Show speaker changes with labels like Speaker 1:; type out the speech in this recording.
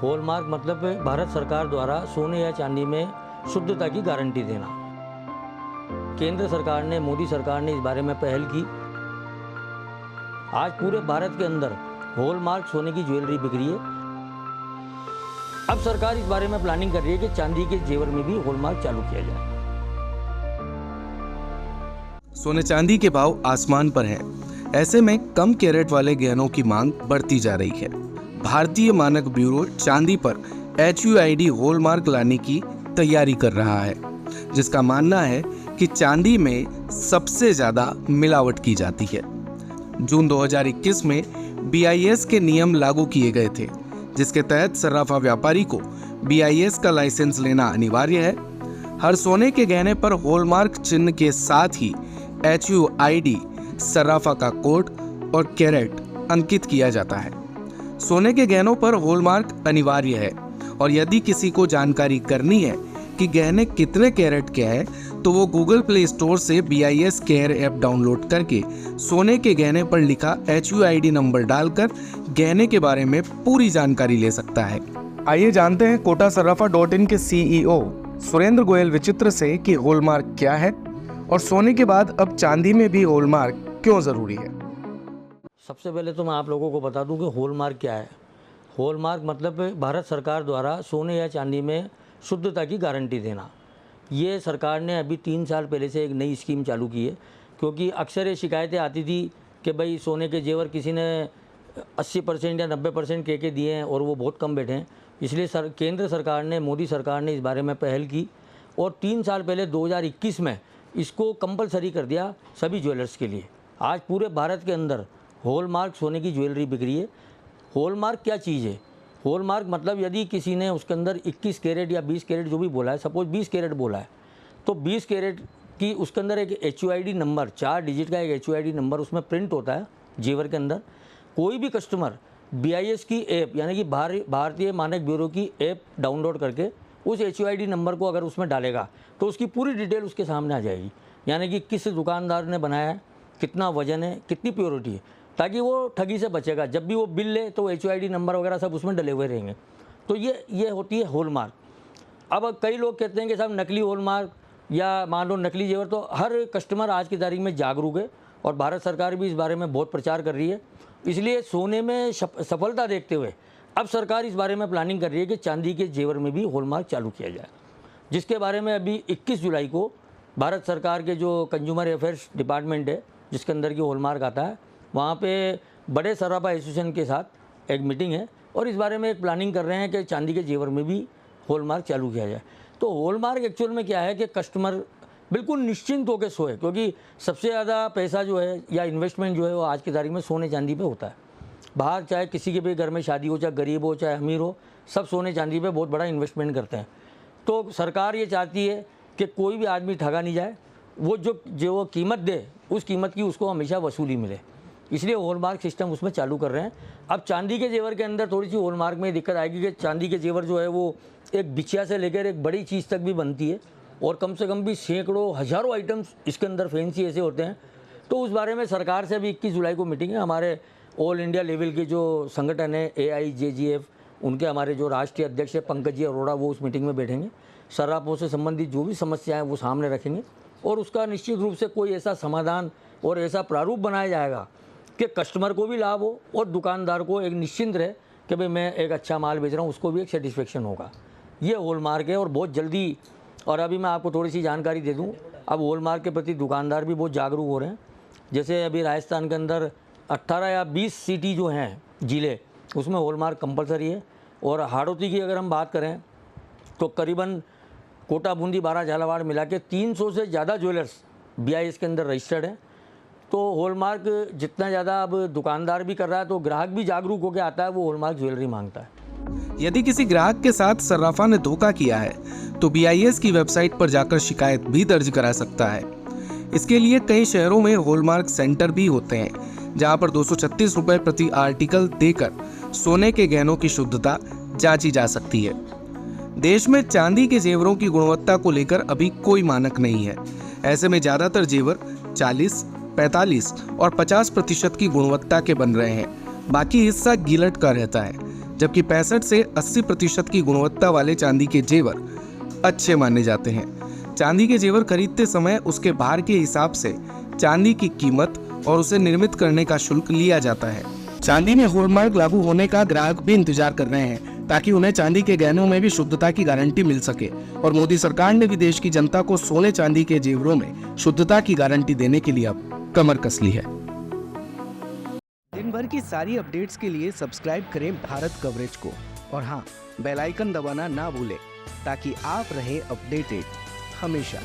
Speaker 1: Hallmark मतलब भारत सरकार द्वारा सोने या चांदी में शुद्धता की गारंटी देना। केंद्र सरकार ने, मोदी सरकार ने इस बारे में पहल की। आज पूरे भारत के अंदर हॉलमार्क सोने की ज्वेलरी बिक रही है। अब सरकार इस बारे में प्लानिंग कर रही है कि चांदी के जेवर में भी हॉलमार्क चालू किया जाए।
Speaker 2: सोने चांदी के भाव आसमान पर हैं। ऐसे में कम कैरेट वाले गहनों की मांग बढ़ती जा रही है। भारतीय मानक ब्यूरो चांदी पर HUID हॉलमार्क लाने की तैयारी कर रहा है, जिसका मानना है कि चांदी में सबसे ज्यादा मिलावट की जाती है। जून 2021 में BIS के नियम लागू किए गए थे, जिसके तहत सर्राफा व्यापारी को BIS का लाइसेंस लेना अनिवार्य है। हर सोने के गहने पर हॉलमार्क चिन्ह के साथ ही HUID सर्राफा का कोड और कैरेट अंकित किया जाता है। सोने के गहनों पर हॉलमार्क अनिवार्य है और यदि किसी को जानकारी करनी है कि गहने कितने कैरेट के हैं, तो वो गूगल प्ले स्टोर से BIS केयर ऐप डाउनलोड करके सोने के गहने पर लिखा HUID नंबर डालकर गहने के बारे में पूरी जानकारी ले सकता है। आइए जानते हैं kotasarrafa.in के CEO सुरेंद्र गोयल विचित्र से कि हॉलमार्क क्या है और सोने के बाद अब चांदी में भी हॉलमार्क क्यों जरूरी है।
Speaker 1: सबसे पहले तो मैं आप लोगों को बता दूं कि हॉलमार्क क्या है। हॉलमार्क मतलब भारत सरकार द्वारा सोने या चांदी में शुद्धता की गारंटी देना। ये सरकार ने अभी 3 साल पहले से एक नई स्कीम चालू की है, क्योंकि अक्सर ये शिकायतें आती थी कि भाई सोने के जेवर किसी ने 80% या 90% के दिए हैं और वो बहुत कम बैठे हैं। इसलिए केंद्र सरकार ने, मोदी सरकार ने इस बारे में पहल की और 3 साल पहले 2021 में इसको कंपलसरी कर दिया सभी ज्वेलर्स के लिए। आज पूरे भारत के अंदर हॉलमार्क सोने की ज्वेलरी बिक रही है। हॉलमार्क क्या चीज़ है? हॉलमार्क मतलब यदि किसी ने उसके अंदर 21 कैरेट या 20 कैरेट जो भी बोला है, सपोज 20 कैरेट बोला है, तो 20 कैरेट की उसके अंदर एक HUID नंबर, 4 डिजिट का एक HUID नंबर उसमें प्रिंट होता है जेवर के अंदर। कोई भी कस्टमर BIS की ऐप यानी कि भारतीय मानक ब्यूरो की ऐप डाउनलोड करके उस HUID नंबर को अगर उसमें डालेगा तो उसकी पूरी डिटेल उसके सामने आ जाएगी, यानी कि किस दुकानदार ने बनाया है, कितना वजन है, कितनी प्योरिटी है, ताकि वो ठगी से बचेगा। जब भी वो बिल ले तो HUID नंबर वगैरह सब उसमें डले हुए रहेंगे। तो ये होती है हॉलमार्क। अब कई लोग कहते हैं कि साहब नकली हॉलमार्क या मान लो नकली जेवर, तो हर कस्टमर आज की तारीख में जागरूक है और भारत सरकार भी इस बारे में बहुत प्रचार कर रही है। इसलिए सोने में सफलता देखते हुए अब सरकार इस बारे में प्लानिंग कर रही है कि चांदी के जेवर में भी हॉलमार्क चालू किया जाए, जिसके बारे में अभी 21 जुलाई को भारत सरकार के जो कंज्यूमर अफेयर्स डिपार्टमेंट है, जिसके अंदर की हॉलमार्क आता है, वहाँ पे बड़े सर्राफा एसोसिएशन के साथ एक मीटिंग है और इस बारे में एक प्लानिंग कर रहे हैं कि चांदी के जेवर में भी हॉलमार्क चालू किया जाए। तो हॉलमार्क एक्चुअल में क्या है कि कस्टमर बिल्कुल निश्चिंत होकर सोए, क्योंकि सबसे ज़्यादा पैसा जो है या इन्वेस्टमेंट जो है वो आज की तारीख में सोने चांदी पे होता है। बाहर चाहे किसी के भी घर में शादी हो, चाहे गरीब हो चाहे अमीर हो, सब सोने चांदी पे बहुत बड़ा इन्वेस्टमेंट करते हैं। तो सरकार ये चाहती है कि कोई भी आदमी ठगा नहीं जाए, वो जो कीमत दे उस कीमत की उसको हमेशा वसूली मिले, इसलिए हॉलमार्क सिस्टम उसमें चालू कर रहे हैं। अब चांदी के जेवर के अंदर थोड़ी सी हॉलमार्क में दिक्कत आएगी कि चांदी के जेवर जो है वो एक बिछिया से लेकर एक बड़ी चीज़ तक भी बनती है और कम से कम भी सैकड़ों हज़ारों आइटम्स इसके अंदर फैंसी ऐसे होते हैं। तो उस बारे में सरकार से भी 21 जुलाई को मीटिंग है। हमारे ऑल इंडिया लेवल के जो संगठन है AIJGF, उनके हमारे जो राष्ट्रीय अध्यक्ष है पंकज जी अरोड़ा, वो उस मीटिंग में बैठेंगे। सर्राफों से संबंधित जो भी समस्याएं वो सामने रखेंगे और उसका निश्चित रूप से कोई ऐसा समाधान और ऐसा प्रारूप बनाया जाएगा कि कस्टमर को भी लाभ हो और दुकानदार को एक निश्चिंत रहे कि भाई मैं एक अच्छा माल बेच रहा हूँ, उसको भी एक सेटिस्फेक्शन होगा। ये हॉलमार्क है और बहुत जल्दी। और अभी मैं आपको थोड़ी सी जानकारी दे दूँ, अब हॉलमार्क के प्रति दुकानदार भी बहुत जागरूक हो रहे हैं। जैसे अभी राजस्थान के अंदर 18 या 20 सिटी जो हैं ज़िले, उसमें हॉलमार्क कंपलसरी है। और हाड़ौती की अगर हम बात करें तो करीबन कोटा, बूंदी, बारा, झालावाड़ मिला के 300 से ज़्यादा ज्वेलर्स BIS के अंदर रजिस्टर्ड हैं। तो हॉलमार्क जितना ज़्यादा अब दुकानदार भी कर रहा है तो ग्राहक भी जागरूक होकर आता है, वो हॉलमार्क ज्वेलरी मांगता है।
Speaker 2: यदि किसी ग्राहक के साथ सर्राफा ने धोखा किया है तो BIS की वेबसाइट पर जाकर शिकायत भी दर्ज करा सकता है। इसके लिए कई शहरों में हॉलमार्क सेंटर भी होते हैं, जहां पर 236 रुपए प्रति आर्टिकल देकर सोने के गहनों की शुद्धता जांची जा सकती है। देश में चांदी के जेवरों की गुणवत्ता को लेकर अभी कोई मानक नहीं है। ऐसे में ज्यादातर जेवर 40, 45 और 50% की गुणवत्ता के बन रहे हैं, बाकी हिस्सा गिलट का रहता है। जबकि 65 से 80% की गुणवत्ता वाले चांदी के जेवर अच्छे माने जाते हैं। चांदी के जेवर खरीदते समय उसके भार के हिसाब से चांदी की कीमत और उसे निर्मित करने का शुल्क लिया जाता है। चांदी में हॉलमार्क लागू होने का ग्राहक भी इंतजार कर रहे हैं ताकि उन्हें चांदी के गहनों में भी शुद्धता की गारंटी मिल सके। और मोदी सरकार ने भी देश की जनता को सोने चांदी के जेवरों में शुद्धता की गारंटी देने के लिए अब कमर कस ली है। दिन भर की सारी अपडेट्स के लिए सब्सक्राइब करें भारत कवरेज को और हाँ, बेल आइकन दबाना ना भूलें ताकि आप रहे अपडेटेड हमेशा।